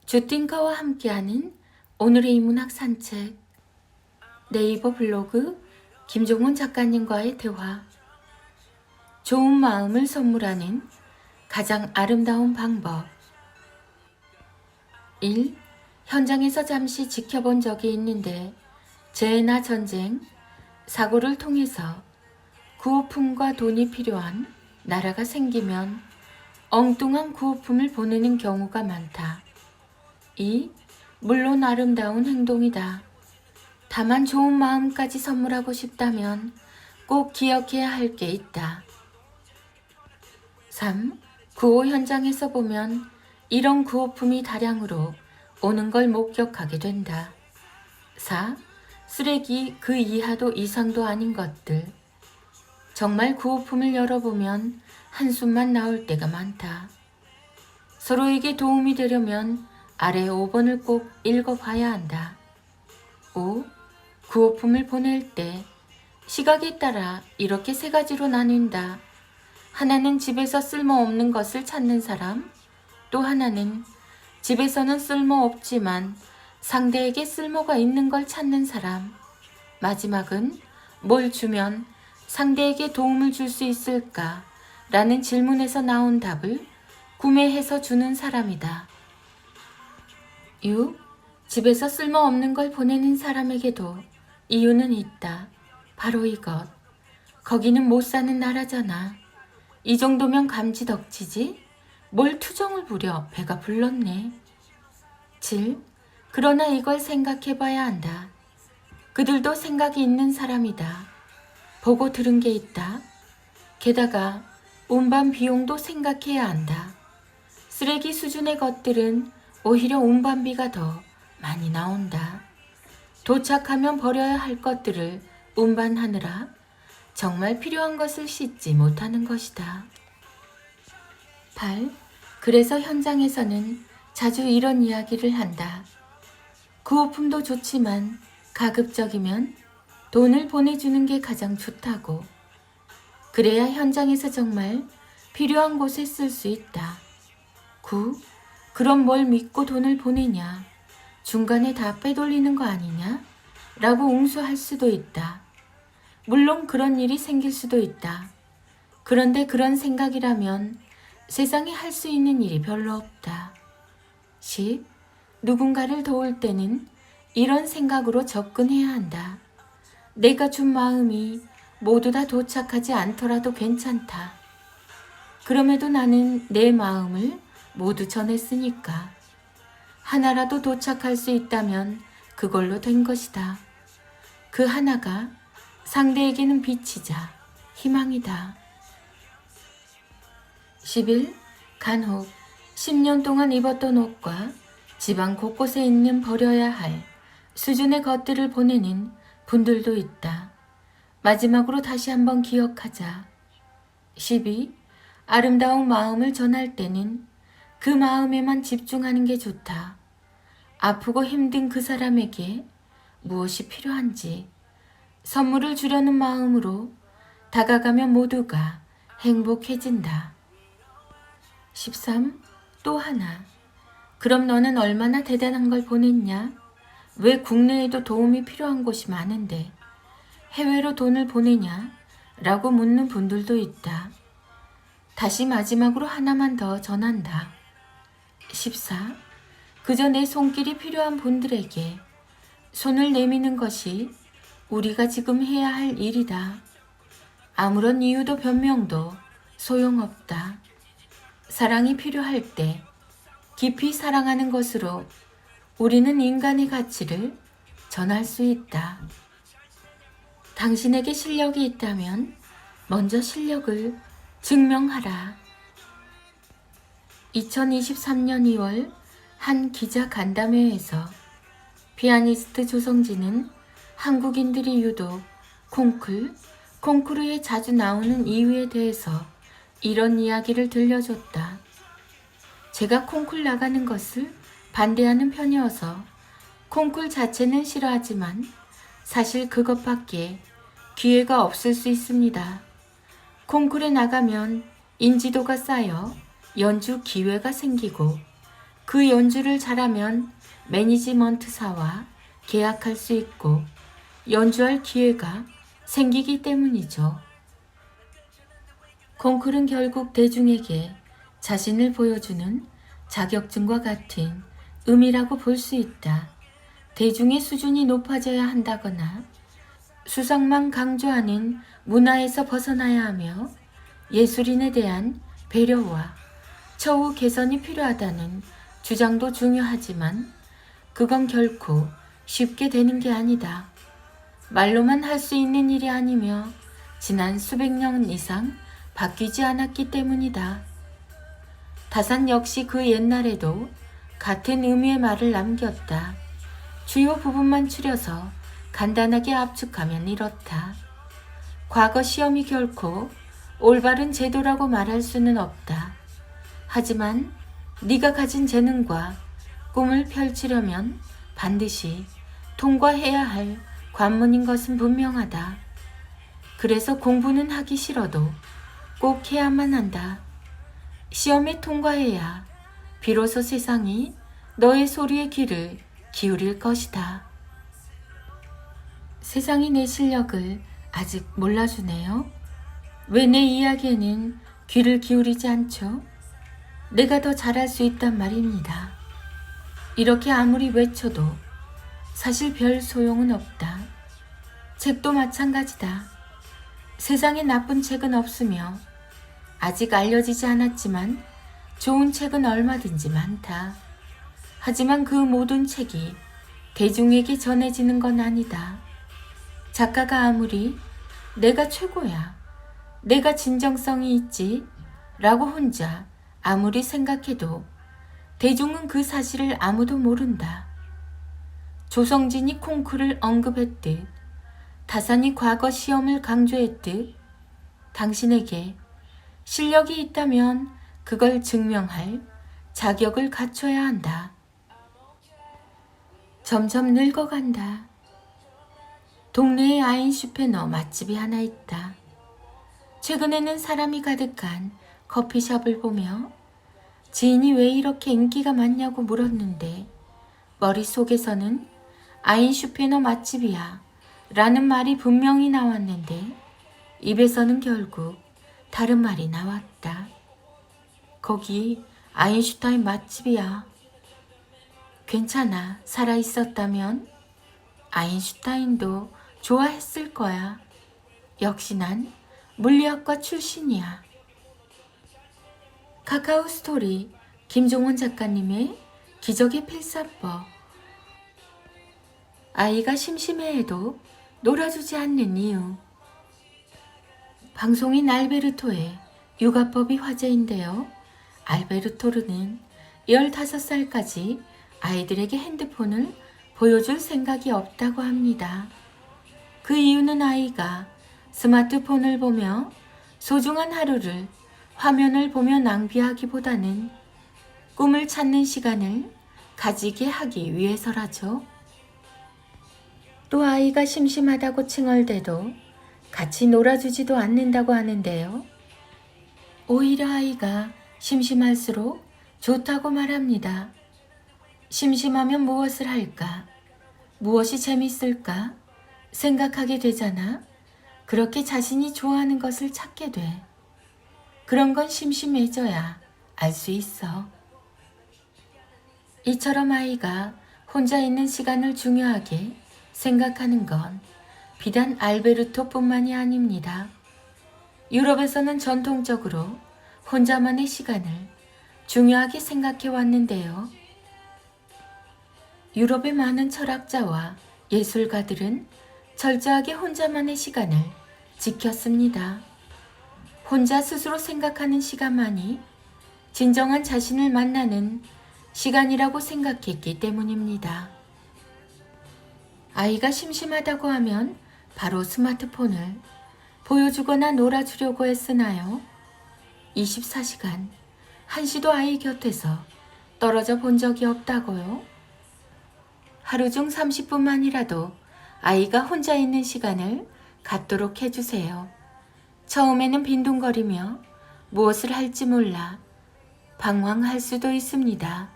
주띵카와 함께하는 오늘의 인문학 산책. 네이버 블로그 김종훈 작가님과의 대화. 좋은 마음을 선물하는 가장 아름다운 방법. 1. 현장에서 잠시 지켜본 적이 있는데 재해나 전쟁, 사고를 통해서 구호품과 돈이 필요한 나라가 생기면 엉뚱한 구호품을 보내는 경우가 많다. 2. 물론 아름다운 행동이다. 다만 좋은 마음까지 선물하고 싶다면 꼭 기억해야 할 게 있다. 3. 구호 현장에서 보면 이런 구호품이 다량으로 오는 걸 목격하게 된다. 4. 쓰레기 그 이하도 이상도 아닌 것들. 정말 구호품을 열어보면 한숨만 나올 때가 많다. 서로에게 도움이 되려면 아래 5번을 꼭 읽어봐야 한다. 5. 구호품을 보낼 때 시각에 따라 이렇게 3가지로 나뉜다. 하나는 집에서 쓸모없는 것을 찾는 사람, 또 하나는 집에서는 쓸모없지만 상대에게 쓸모가 있는 걸 찾는 사람, 마지막은 뭘 주면 상대에게 도움을 줄 수 있을까? 라는 질문에서 나온 답을 구매해서 주는 사람이다. 6. 집에서 쓸모없는 걸 보내는 사람에게도 이유는 있다. 바로 이것. 거기는 못 사는 나라잖아. 이 정도면 감지덕지지? 뭘 투정을 부려 배가 불렀네. 7. 그러나 이걸 생각해봐야 한다. 그들도 생각이 있는 사람이다. 보고 들은 게 있다. 게다가 운반 비용도 생각해야 한다. 쓰레기 수준의 것들은 오히려 운반비가 더 많이 나온다. 도착하면 버려야 할 것들을 운반하느라 정말 필요한 것을 싣지 못하는 것이다. 8. 그래서 현장에서는 자주 이런 이야기를 한다. 구호품도 좋지만 가급적이면 돈을 보내주는 게 가장 좋다고. 그래야 현장에서 정말 필요한 곳에 쓸 수 있다. 9. 그럼 뭘 믿고 돈을 보내냐? 중간에 다 빼돌리는 거 아니냐? 라고 웅수할 수도 있다. 물론 그런 일이 생길 수도 있다. 그런데 그런 생각이라면 세상에 할 수 있는 일이 별로 없다. 10. 누군가를 도울 때는 이런 생각으로 접근해야 한다. 내가 준 마음이 모두 다 도착하지 않더라도 괜찮다. 그럼에도 나는 내 마음을 모두 전했으니까. 하나라도 도착할 수 있다면 그걸로 된 것이다. 그 하나가 상대에게는 빛이자 희망이다. 11. 간혹 10년 동안 입었던 옷과 집안 곳곳에 있는 버려야 할 수준의 것들을 보내는 분들도 있다. 마지막으로 다시 한번 기억하자. 12. 아름다운 마음을 전할 때는 그 마음에만 집중하는 게 좋다. 아프고 힘든 그 사람에게 무엇이 필요한지 선물을 주려는 마음으로 다가가면 모두가 행복해진다. 13. 또 하나. 그럼 너는 얼마나 대단한 걸 보냈냐? 왜 국내에도 도움이 필요한 곳이 많은데 해외로 돈을 보내냐? 라고 묻는 분들도 있다. 다시 마지막으로 하나만 더 전한다. 14. 그저 내 손길이 필요한 분들에게 손을 내미는 것이 우리가 지금 해야 할 일이다. 아무런 이유도 변명도 소용없다. 사랑이 필요할 때 깊이 사랑하는 것으로 우리는 인간의 가치를 전할 수 있다. 당신에게 실력이 있다면 먼저 실력을 증명하라. 2023년 2월 한 기자 간담회에서 피아니스트 조성진은 한국인들이 유독 콩쿠르에 자주 나오는 이유에 대해서 이런 이야기를 들려줬다. 제가 콩쿨 나가는 것을 반대하는 편이어서 콩쿨 자체는 싫어하지만 사실 그것밖에 기회가 없을 수 있습니다. 콩쿨에 나가면 인지도가 쌓여 연주 기회가 생기고 그 연주를 잘하면 매니지먼트사와 계약할 수 있고 연주할 기회가 생기기 때문이죠. 콩쿨은 결국 대중에게 자신을 보여주는 자격증과 같은 의미라고 볼 수 있다. 대중의 수준이 높아져야 한다거나 수상만 강조하는 문화에서 벗어나야 하며 예술인에 대한 배려와 처우 개선이 필요하다는 주장도 중요하지만 그건 결코 쉽게 되는 게 아니다. 말로만 할 수 있는 일이 아니며 지난 수백 년 이상 바뀌지 않았기 때문이다. 다산 역시 그 옛날에도 같은 의미의 말을 남겼다. 주요 부분만 추려서 간단하게 압축하면 이렇다. 과거 시험이 결코 올바른 제도라고 말할 수는 없다. 하지만 네가 가진 재능과 꿈을 펼치려면 반드시 통과해야 할 관문인 것은 분명하다. 그래서 공부는 하기 싫어도 꼭 해야만 한다. 시험에 통과해야 비로소 세상이 너의 소리에 귀를 기울일 것이다. 세상이 내 실력을 아직 몰라주네요. 왜 내 이야기에는 귀를 기울이지 않죠? 내가 더 잘할 수 있단 말입니다. 이렇게 아무리 외쳐도 사실 별 소용은 없다. 책도 마찬가지다. 세상에 나쁜 책은 없으며 아직 알려지지 않았지만 좋은 책은 얼마든지 많다. 하지만 그 모든 책이 대중에게 전해지는 건 아니다. 작가가 아무리 내가 최고야, 내가 진정성이 있지 라고 혼자 아무리 생각해도 대중은 그 사실을 아무도 모른다. 조성진이 콩쿨을 언급했듯 다산이 과거 시험을 강조했듯 당신에게 실력이 있다면 그걸 증명할 자격을 갖춰야 한다. 점점 늙어간다. 동네에 아인슈페너 맛집이 하나 있다. 최근에는 사람이 가득한 커피숍을 보며 지인이 왜 이렇게 인기가 많냐고 물었는데 머릿속에서는 아인슈페너 맛집이야 라는 말이 분명히 나왔는데 입에서는 결국 다른 말이 나왔다. 거기 아인슈타인 맛집이야. 괜찮아. 살아있었다면 아인슈타인도 좋아했을 거야. 역시 난 물리학과 출신이야. 카카오 스토리 김종원 작가님의 기적의 필사법. 아이가 심심해해도 놀아주지 않는 이유. 방송인 알베르토의 육아법이 화제인데요. 알베르토르는 15살까지 아이들에게 핸드폰을 보여줄 생각이 없다고 합니다. 그 이유는 아이가 스마트폰을 보며 소중한 하루를 화면을 보며 낭비하기보다는 꿈을 찾는 시간을 가지게 하기 위해서라죠. 또 아이가 심심하다고 칭얼대도 같이 놀아주지도 않는다고 하는데요. 오히려 아이가 심심할수록 좋다고 말합니다. 심심하면 무엇을 할까? 무엇이 재밌을까? 생각하게 되잖아. 그렇게 자신이 좋아하는 것을 찾게 돼. 그런 건 심심해져야 알 수 있어. 이처럼 아이가 혼자 있는 시간을 중요하게 생각하는 건 비단 알베르토뿐만이 아닙니다. 유럽에서는 전통적으로 혼자만의 시간을 중요하게 생각해 왔는데요. 유럽의 많은 철학자와 예술가들은 철저하게 혼자만의 시간을 지켰습니다. 혼자 스스로 생각하는 시간만이 진정한 자신을 만나는 시간이라고 생각했기 때문입니다. 아이가 심심하다고 하면 바로 스마트폰을 보여주거나 놀아주려고 했으나요? 24시간 한시도 아이 곁에서 떨어져 본 적이 없다고요? 하루 중 30분만이라도 아이가 혼자 있는 시간을 갖도록 해주세요. 처음에는 빈둥거리며 무엇을 할지 몰라 방황할 수도 있습니다.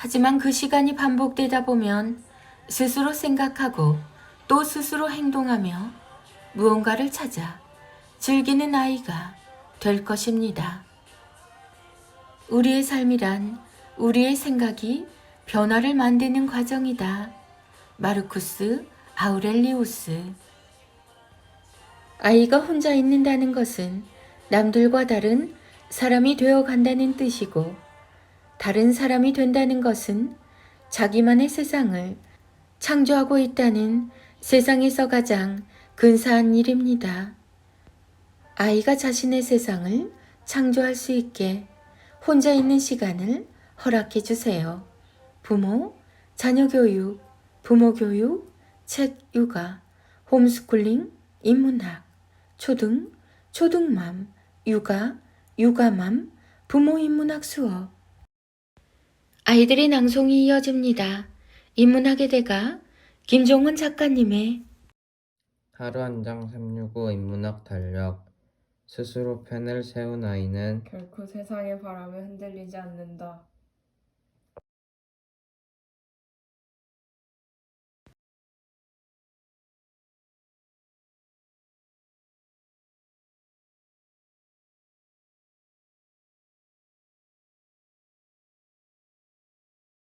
하지만 그 시간이 반복되다 보면 스스로 생각하고 또 스스로 행동하며 무언가를 찾아 즐기는 아이가 될 것입니다. 우리의 삶이란 우리의 생각이 변화를 만드는 과정이다. 마르쿠스 아우렐리우스. 아이가 혼자 있는다는 것은 남들과 다른 사람이 되어 간다는 뜻이고, 다른 사람이 된다는 것은 자기만의 세상을 창조하고 있다는 세상에서 가장 근사한 일입니다. 아이가 자신의 세상을 창조할 수 있게 혼자 있는 시간을 허락해 주세요. 부모, 자녀 교육, 부모 교육, 책 육아, 홈스쿨링, 인문학, 초등, 초등맘, 육아, 육아맘, 부모 인문학 수업. 아이들의 낭송이 이어집니다. 인문학의 대가 김종은 작가님의 하루 한 장 365 인문학 달력. 스스로 펜을 세운 아이는 결코 세상의 바람에 흔들리지 않는다.